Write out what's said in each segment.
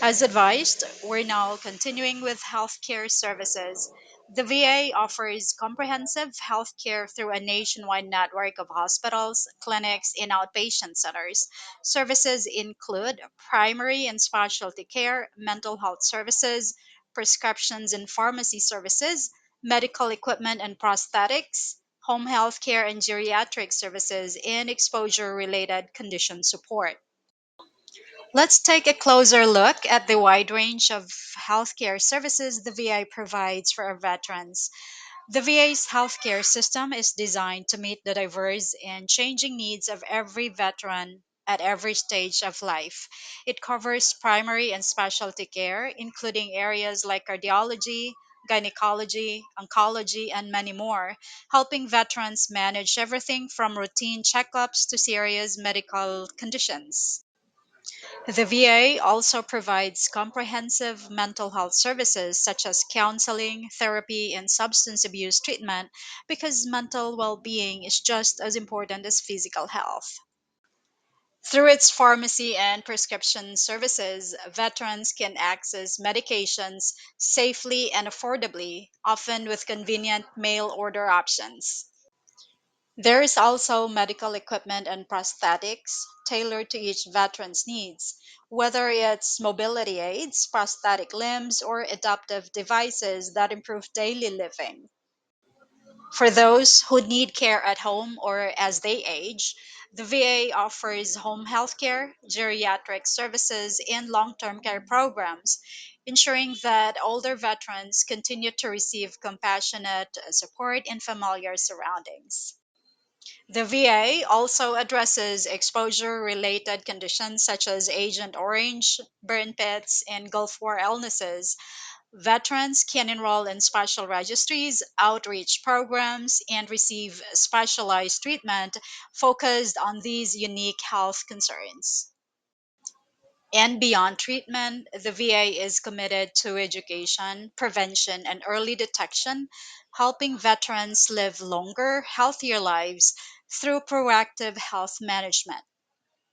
As advised, we're now continuing with healthcare services. The VA offers comprehensive healthcare through a nationwide network of hospitals, clinics, and outpatient centers. Services include primary and specialty care, mental health services, prescriptions and pharmacy services, medical equipment and prosthetics, home health care and geriatric services, and exposure related condition support. Let's take a closer look at the wide range of healthcare services the VA provides for our veterans. The VA's healthcare system is designed to meet the diverse and changing needs of every veteran at every stage of life. It covers primary and specialty care, including areas like cardiology, gynecology, oncology, and many more, helping veterans manage everything from routine checkups to serious medical conditions. The VA also provides comprehensive mental health services such as counseling, therapy, and substance abuse treatment because mental well being is just as important as physical health. Through its pharmacy and prescription services, veterans can access medications safely and affordably, often with convenient mail order options. There is also medical equipment and prosthetics tailored to each veteran's needs, whether it's mobility aids, prosthetic limbs, or adaptive devices that improve daily living. For those who need care at home or as they age, the VA offers home health care, geriatric services, and long term care programs, ensuring that older veterans continue to receive compassionate support in familiar surroundings. The VA also addresses exposure related conditions such as Agent Orange, burn pits, and Gulf War illnesses. Veterans can enroll in special registries, outreach programs, and receive specialized treatment focused on these unique health concerns. And beyond treatment, the VA is committed to education, prevention, and early detection, helping veterans live longer, healthier lives through proactive health management.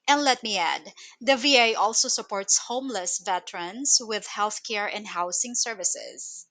And let me add, the VA also supports homeless veterans with healthcare and housing services.